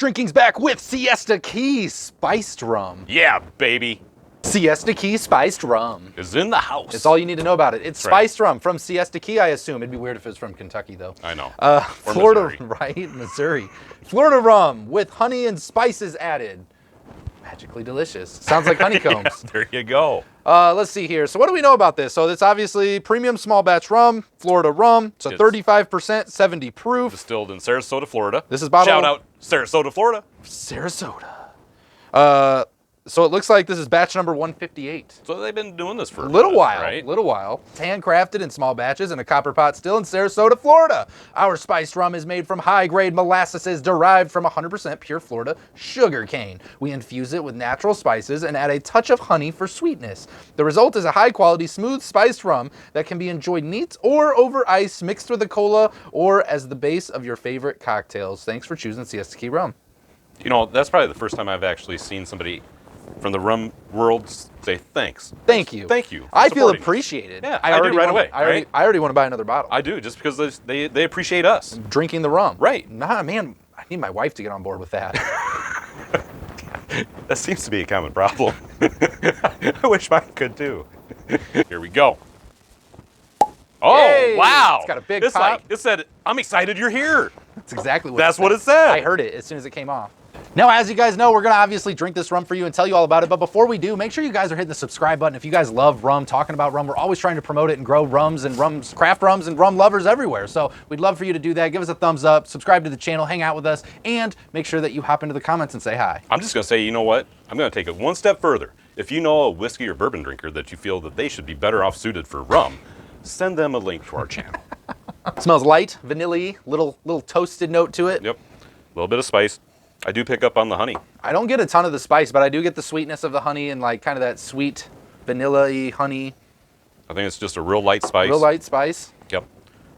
Drinking's back with Siesta Key Spiced Rum. Yeah, baby. Siesta Key Spiced Rum Is in the house. It's all you need to know about it. It's That's right. spiced rum from Siesta Key, I assume. It'd be weird if it was from Kentucky, though. I know. Florida, Missouri. right? Missouri. Florida rum with honey and spices added. Magically delicious. Sounds like honeycombs. Yeah, there you go. Let's see here. So what do we know about this? So it's obviously premium small batch rum, Florida rum. So 35%, 70 proof. Distilled in Sarasota, Florida. This is bottled. Shout out Sarasota, Florida. Sarasota. So it looks like this is batch number 158. So they've been doing this for A little while, right? little while. It's handcrafted in small batches in a copper pot still in Sarasota, Florida. Our spiced rum is made from high-grade molasses derived from 100% pure Florida sugar cane. We infuse it with natural spices and add a touch of honey for sweetness. The result is a high-quality, smooth spiced rum that can be enjoyed neat or over ice, mixed with a cola, or as the base of your favorite cocktails. Thanks for choosing Siesta Key Rum. You know, that's probably the first time I've actually seen somebody from the rum world say thanks. Thank you. Thank you. for I feel supporting us. appreciated. Yeah, I do right away. I already want to buy another bottle. I do, just because they appreciate us. Drinking the rum. Right. Nah, man, I need my wife to get on board with that. That seems to be a common problem. I wish mine could too. Here we go. Oh, Yay! wow. It's got a big it's pop. Like, it said, I'm excited you're here. That's exactly what That's it what said. it said. I heard it as soon as it came off. Now, as you guys know, we're going to obviously drink this rum for you and tell you all about it. But before we do, make sure you guys are hitting the subscribe button. If you guys love rum, talking about rum, we're always trying to promote it and grow rums, craft rums and rum lovers everywhere. So we'd love for you to do that. Give us a thumbs up, subscribe to the channel, hang out with us, and make sure that you hop into the comments and say hi. I'm just going to say, you know what? I'm going to take it one step further. If you know a whiskey or bourbon drinker that you feel that they should be better off suited for rum, send them a link to our channel. It smells light, vanilla-y, little toasted note to it. Yep. A little bit of spice. I do pick up on the honey. I don't get a ton of the spice, but I do get the sweetness of the honey and like kind of that sweet vanilla-y honey. I think it's just a real light spice. Real light spice. Yep.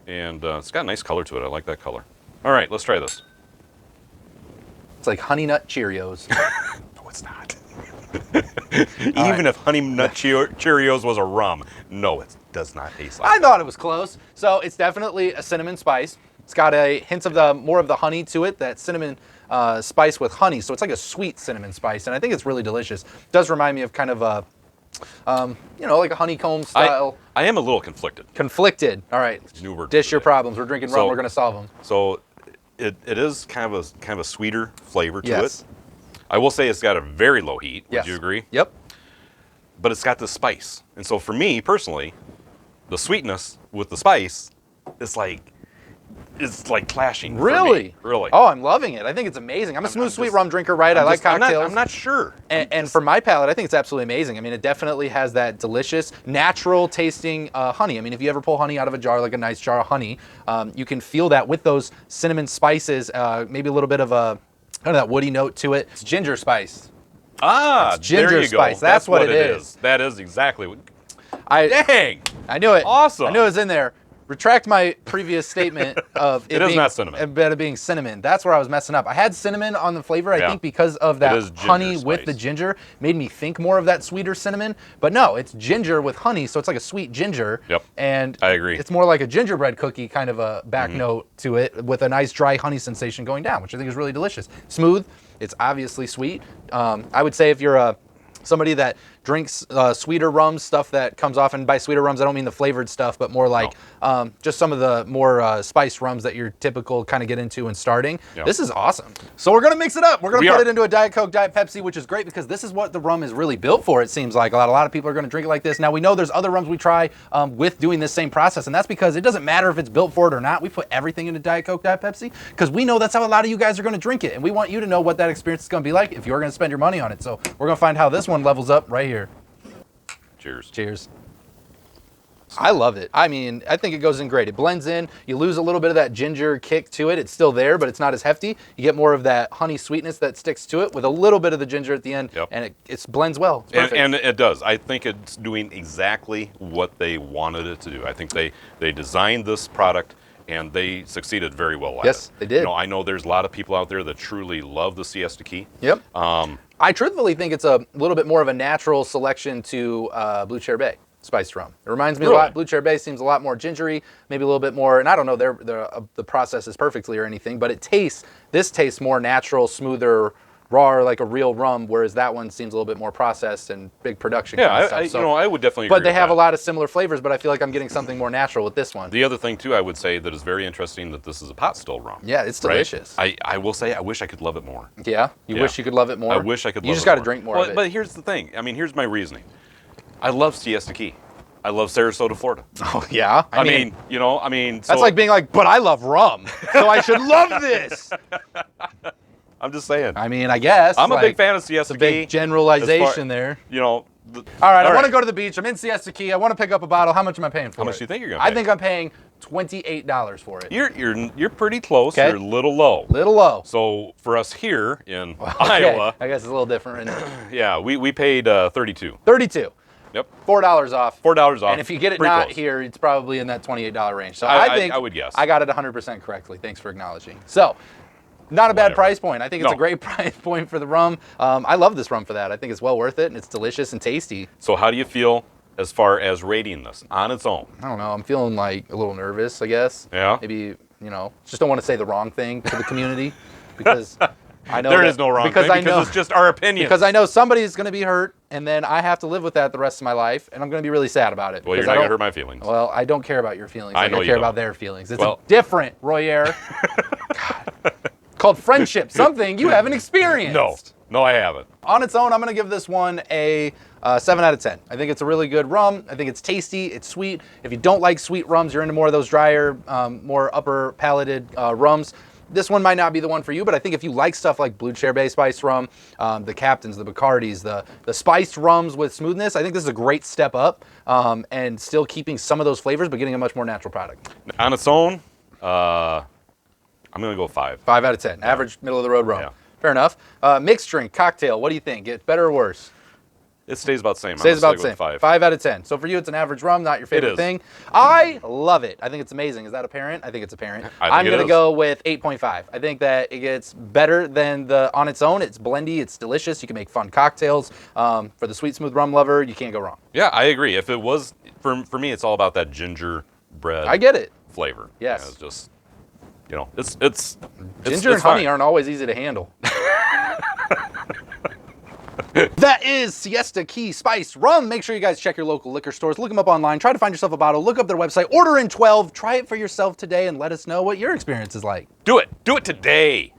And it's got a nice color to it. I like that color. All right, let's try this. It's like Honey Nut Cheerios. No, it's not. Even if Honey Nut Cheerios was a rum, no, it does not taste like I thought it was close. So it's definitely a cinnamon spice. It's got a hint of more of the honey to it, that cinnamon spice with honey. So it's like a sweet cinnamon spice, and I think it's really delicious. It does remind me of kind of a, like a honeycomb style. I am a little conflicted. Conflicted. All right. New word Dish for your today. problems. We're drinking rum. So- We're going to solve them. So it is kind of a sweeter flavor to Yes. it. I will say it's got a very low heat. Yes. Would you agree? Yep. But it's got the spice. And so for me personally, the sweetness with the spice is like clashing. for me. Really? Really. Oh, I'm loving it. I think it's amazing. I'm a smooth, sweet rum drinker, right? I like cocktails. I'm not sure. And for my palate, I think it's absolutely amazing. I mean, it definitely has that delicious, natural tasting honey. I mean, if you ever pull honey out of a jar, like a nice jar of honey, you can feel that with those cinnamon spices, maybe a little bit of a kind of that woody note to it. It's ginger spice. Ah, ginger there you go. spice. That's what it is. That is exactly what. I knew it. Awesome. I knew it was in there. Retract my previous statement of It is not cinnamon. About it being cinnamon. That's where I was messing up. I had cinnamon on the flavor, I Yeah. think, because of that is ginger honey with the spice. ginger. Made me think more of that sweeter cinnamon. But no, it's ginger with honey, so it's like a sweet ginger. Yep. And I agree. it's more like a gingerbread cookie kind of a back note to it with a nice dry honey sensation going down, which I think is really delicious. Smooth. It's obviously sweet. I would say if you're somebody that drinks sweeter rums, stuff that comes off, and by sweeter rums, I don't mean the flavored stuff, but more like just some of the more spiced rums that you're typical kind of get into and starting. Yeah. This is awesome. So we're going to mix it up. We're going to put are. it into a Diet Coke, Diet Pepsi, which is great because this is what the rum is really built for, it seems like. A lot of people are going to drink it like this. Now, we know there's other rums we try with doing this same process, and that's because it doesn't matter if it's built for it or not. We put everything into Diet Coke, Diet Pepsi because we know that's how a lot of you guys are going to drink it, and we want you to know what that experience is going to be like if you're going to spend your money on it. So we're going to find how this one levels up right here. Cheers. Cheers. I love it. I mean, I think it goes in great. It blends in. You lose a little bit of that ginger kick to it. It's still there, but it's not as hefty. You get more of that honey sweetness that sticks to it with a little bit of the ginger at the end, Yep. and it blends well. It's perfect. And it does. I think it's doing exactly what they wanted it to do. I think they designed this product and they succeeded very well at it. Yes, they did. You know, I know there's a lot of people out there that truly love the Siesta Key. Yep. I truthfully think it's a little bit more of a natural selection to Blue Chair Bay. spiced rum. It reminds me a Really? lot. Blue Cherry Bay seems a lot more gingery, maybe a little bit more. And I don't know the process is perfectly or anything, but this tastes more natural, smoother, raw, like a real rum, whereas that one seems a little bit more processed and big production. Yeah, kind of stuff. So, I would definitely. but agree they with have that. a lot of similar flavors. But I feel like I'm getting something more natural with this one. The other thing too, I would say that is very interesting that this is a pot still rum. Yeah, it's right? delicious. I will say I wish I could love it more. Yeah, you Yeah. wish you could love it more. I wish I could. You love just got to drink more of it. But here's the thing. I mean, here's my reasoning. I love Siesta Key. I love Sarasota, Florida. Oh yeah. I mean, that's like being like, but I love rum, so I should love this. I'm just saying. I mean, I guess I'm a big fan of Siesta Key. Big generalization there. All right, I want to go to the beach. I'm in Siesta Key. I want to pick up a bottle. How much am I paying for it? How much do you think you're gonna pay? I think I'm paying $28 for it. You're pretty close. Okay. You're a little low. Little low. So for us here in Iowa, I guess it's a little different. yeah, we paid 32. 32. Yep. $4 off. $4 off. And if you get it Pretty not close. here, it's probably in that $28 range. So I think I would guess. I got it 100% correctly. Thanks for acknowledging. So, not a bad Whatever. price point. I think it's a No. great price point for the rum. I love this rum for that. I think it's well worth it, and it's delicious and tasty. So how do you feel as far as rating this on its own? I don't know. I'm feeling like a little nervous, I guess. Yeah. Maybe, just don't want to say the wrong thing to the community because I know There is no wrong thing because it's just our opinion. Because I know somebody's going to be hurt, and then I have to live with that the rest of my life, and I'm going to be really sad about it. Well, you're because not I going to don't- hurt my feelings. Well, I don't care about your feelings. I know you care don't. about their feelings. It's Well- different, Royer. God. Called friendship, something you haven't experienced. No, I haven't. On its own, I'm going to give this one a 7 out of 10. I think it's a really good rum. I think it's tasty. It's sweet. If you don't like sweet rums, you're into more of those drier, more upper palated rums, this one might not be the one for you, but I think if you like stuff like Blue Cherry Bay spiced rum, the Captains, the Bacardis, the spiced rums with smoothness, I think this is a great step up and still keeping some of those flavors, but getting a much more natural product. On its own, I'm going to go 5. 5 out of 10. Average, middle of the road rum. Yeah. Fair enough. Mixed drink, cocktail, what do you think? Get better or worse? It stays about the same. Stays about the I'm same. gonna stick with 5 out of 10. So for you, it's an average rum, not your favorite is. thing. I love it. I think it's amazing. Is that apparent? I think it's apparent. I'm it going to is. go with 8.5. I think that it gets better than the on its own. It's blendy. It's delicious. You can make fun cocktails. For the sweet, smooth rum lover, you can't go wrong. Yeah, I agree. If it was, for me, it's all about that gingerbread I get it. flavor. Yes. Yeah, it's just, it's Ginger and honey aren't always easy to handle. That is Siesta Key Spiced Rum. Make sure you guys check your local liquor stores. Look them up online. Try to find yourself a bottle. Look up their website. Order in 12. Try it for yourself today and let us know what your experience is like. Do it. Do it today.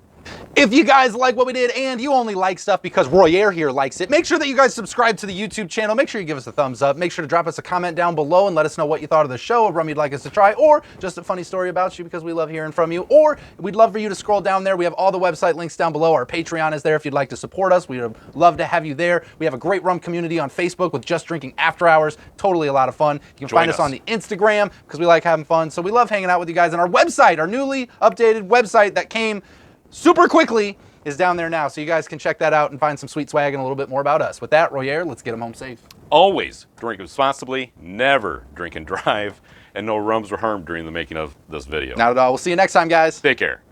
If you guys like what we did and you only like stuff because Royer here likes it, make sure that you guys subscribe to the YouTube channel. Make sure you give us a thumbs up. Make sure to drop us a comment down below and let us know what you thought of the show, a rum you'd like us to try, or just a funny story about you because we love hearing from you. Or we'd love for you to scroll down there. We have all the website links down below. Our Patreon is there if you'd like to support us. We would love to have you there. We have a great rum community on Facebook with Just Drinking After Hours. Totally a lot of fun. You can find us on the Instagram because we like having fun. So we love hanging out with you guys. And our website, our newly updated website that came super quickly, is down there now, so you guys can check that out and find some sweet swag and a little bit more about us. With that, Royer, let's get them home safe. Always drink responsibly, never drink and drive, and no rums were harmed during the making of this video. Not at all. We'll see you next time, guys. Take care.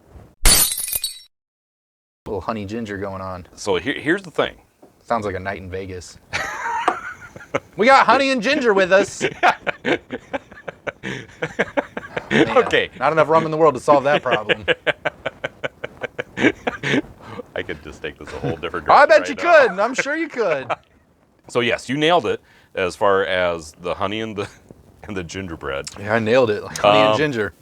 Little honey ginger going on. So here's the thing. Sounds like a night in Vegas. We got honey and ginger with us. Man, Okay. Not enough rum in the world to solve that problem. I could just take this a whole different direction. I bet you right now. could. I'm sure you could. So yes, you nailed it as far as the honey and the gingerbread. Yeah, I nailed it. Like honey and ginger.